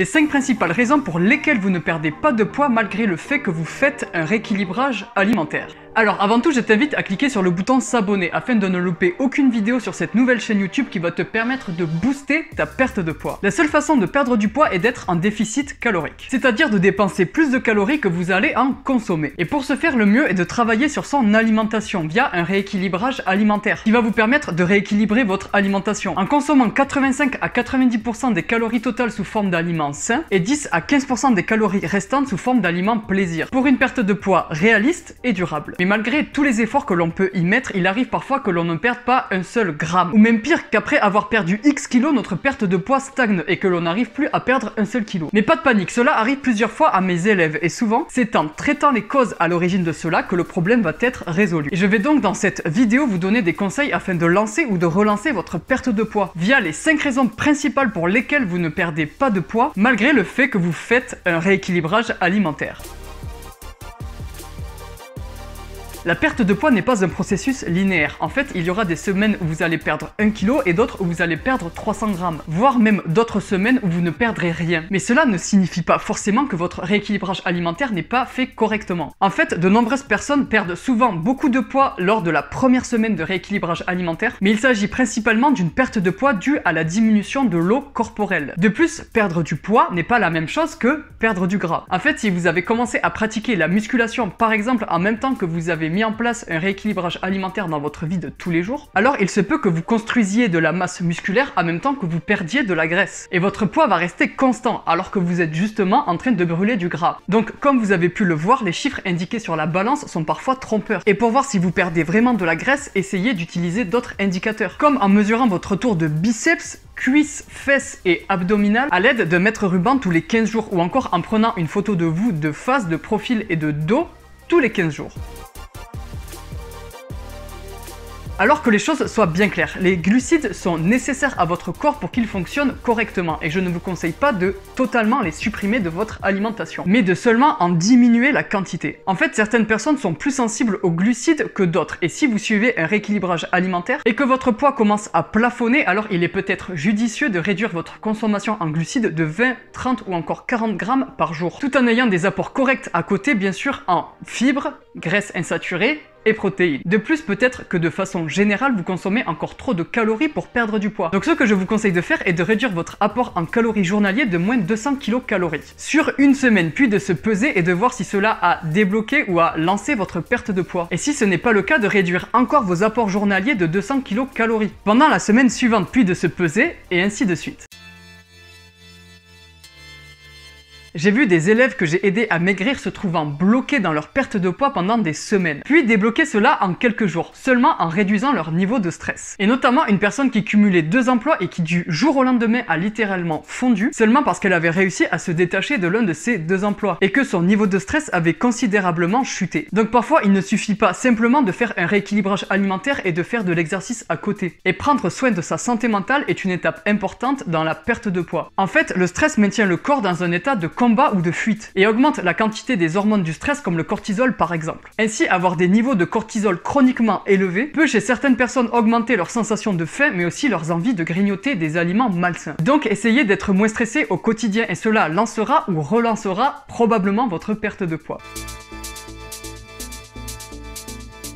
Les 5 principales raisons pour lesquelles vous ne perdez pas de poids malgré le fait que vous faites un rééquilibrage alimentaire. Alors avant tout, je t'invite à cliquer sur le bouton s'abonner afin de ne louper aucune vidéo sur cette nouvelle chaîne YouTube qui va te permettre de booster ta perte de poids. La seule façon de perdre du poids est d'être en déficit calorique, c'est-à-dire de dépenser plus de calories que vous allez en consommer. Et pour ce faire, le mieux est de travailler sur son alimentation via un rééquilibrage alimentaire qui va vous permettre de rééquilibrer votre alimentation en consommant 85 à 90% des calories totales sous forme d'aliments sains et 10 à 15% des calories restantes sous forme d'aliments plaisir pour une perte de poids réaliste et durable. Mais malgré tous les efforts que l'on peut y mettre, il arrive parfois que l'on ne perde pas un seul gramme. Ou même pire, qu'après avoir perdu X kilos, notre perte de poids stagne et que l'on n'arrive plus à perdre un seul kilo. Mais pas de panique, cela arrive plusieurs fois à mes élèves et souvent, c'est en traitant les causes à l'origine de cela que le problème va être résolu. Et je vais donc dans cette vidéo vous donner des conseils afin de lancer ou de relancer votre perte de poids via les 5 raisons principales pour lesquelles vous ne perdez pas de poids malgré le fait que vous faites un rééquilibrage alimentaire. La perte de poids n'est pas un processus linéaire. En fait, il y aura des semaines où vous allez perdre 1 kg et d'autres où vous allez perdre 300 grammes, voire même d'autres semaines où vous ne perdrez rien. Mais cela ne signifie pas forcément que votre rééquilibrage alimentaire n'est pas fait correctement. En fait, de nombreuses personnes perdent souvent beaucoup de poids lors de la première semaine de rééquilibrage alimentaire, mais il s'agit principalement d'une perte de poids due à la diminution de l'eau corporelle. De plus, perdre du poids n'est pas la même chose que perdre du gras. En fait, si vous avez commencé à pratiquer la musculation, par exemple, en même temps que vous avez mis en place un rééquilibrage alimentaire dans votre vie de tous les jours, alors il se peut que vous construisiez de la masse musculaire en même temps que vous perdiez de la graisse. Et votre poids va rester constant alors que vous êtes justement en train de brûler du gras. Donc comme vous avez pu le voir, les chiffres indiqués sur la balance sont parfois trompeurs. Et pour voir si vous perdez vraiment de la graisse, essayez d'utiliser d'autres indicateurs, comme en mesurant votre tour de biceps, cuisses, fesses et abdominales à l'aide d'un mètre ruban tous les 15 jours ou encore en prenant une photo de vous de face, de profil et de dos tous les 15 jours. Alors que les choses soient bien claires, les glucides sont nécessaires à votre corps pour qu'ils fonctionnent correctement et je ne vous conseille pas de totalement les supprimer de votre alimentation, mais de seulement en diminuer la quantité. En fait, certaines personnes sont plus sensibles aux glucides que d'autres et si vous suivez un rééquilibrage alimentaire et que votre poids commence à plafonner, alors il est peut-être judicieux de réduire votre consommation en glucides de 20, 30 ou encore 40 grammes par jour, tout en ayant des apports corrects à côté, bien sûr, en fibres, graisses insaturées, et protéines. De plus, peut-être que de façon générale, vous consommez encore trop de calories pour perdre du poids. Donc ce que je vous conseille de faire est de réduire votre apport en calories journalier de moins de 200 kcal sur une semaine, puis de se peser et de voir si cela a débloqué ou a lancé votre perte de poids. Et si ce n'est pas le cas, de réduire encore vos apports journaliers de 200 kcal pendant la semaine suivante, puis de se peser et ainsi de suite. J'ai vu des élèves que j'ai aidés à maigrir se trouvant bloqués dans leur perte de poids pendant des semaines, puis débloquer cela en quelques jours, seulement en réduisant leur niveau de stress. Et notamment une personne qui cumulait 2 emplois et qui du jour au lendemain a littéralement fondu, seulement parce qu'elle avait réussi à se détacher de l'un de ces 2 emplois, et que son niveau de stress avait considérablement chuté. Donc parfois il ne suffit pas simplement de faire un rééquilibrage alimentaire et de faire de l'exercice à côté. Et prendre soin de sa santé mentale est une étape importante dans la perte de poids. En fait, le stress maintient le corps dans un état de combat ou de fuite et augmente la quantité des hormones du stress comme le cortisol par exemple. Ainsi, avoir des niveaux de cortisol chroniquement élevés peut chez certaines personnes augmenter leur sensation de faim mais aussi leurs envies de grignoter des aliments malsains. Donc essayez d'être moins stressé au quotidien et cela lancera ou relancera probablement votre perte de poids.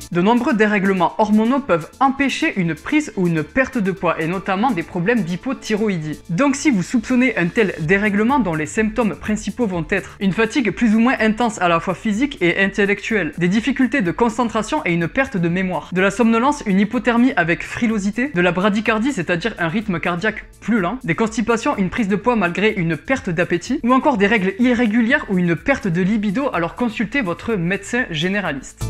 De nombreux dérèglements hormonaux peuvent empêcher une prise ou une perte de poids, et notamment des problèmes d'hypothyroïdie. Donc si vous soupçonnez un tel dérèglement dont les symptômes principaux vont être une fatigue plus ou moins intense à la fois physique et intellectuelle, des difficultés de concentration et une perte de mémoire, de la somnolence, une hypothermie avec frilosité, de la bradycardie, c'est-à-dire un rythme cardiaque plus lent, des constipations, une prise de poids malgré une perte d'appétit, ou encore des règles irrégulières ou une perte de libido, alors consultez votre médecin généraliste.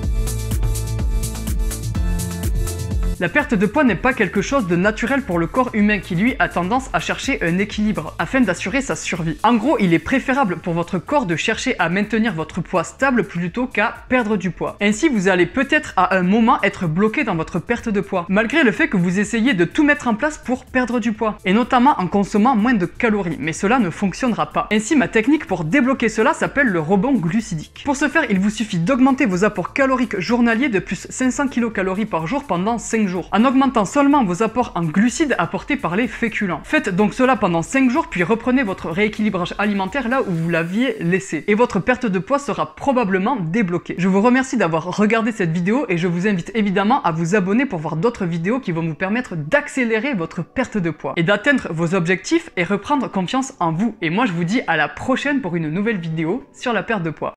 La perte de poids n'est pas quelque chose de naturel pour le corps humain qui lui a tendance à chercher un équilibre afin d'assurer sa survie. En gros, il est préférable pour votre corps de chercher à maintenir votre poids stable plutôt qu'à perdre du poids. Ainsi, vous allez peut-être à un moment être bloqué dans votre perte de poids, malgré le fait que vous essayez de tout mettre en place pour perdre du poids, et notamment en consommant moins de calories, mais cela ne fonctionnera pas. Ainsi, ma technique pour débloquer cela s'appelle le rebond glucidique. Pour ce faire, il vous suffit d'augmenter vos apports caloriques journaliers de plus 500 kcal par jour pendant 5 5 jours, en augmentant seulement vos apports en glucides apportés par les féculents. Faites donc cela pendant 5 jours, puis reprenez votre rééquilibrage alimentaire là où vous l'aviez laissé. Et votre perte de poids sera probablement débloquée. Je vous remercie d'avoir regardé cette vidéo et je vous invite évidemment à vous abonner pour voir d'autres vidéos qui vont vous permettre d'accélérer votre perte de poids et d'atteindre vos objectifs et reprendre confiance en vous. Et moi je vous dis à la prochaine pour une nouvelle vidéo sur la perte de poids.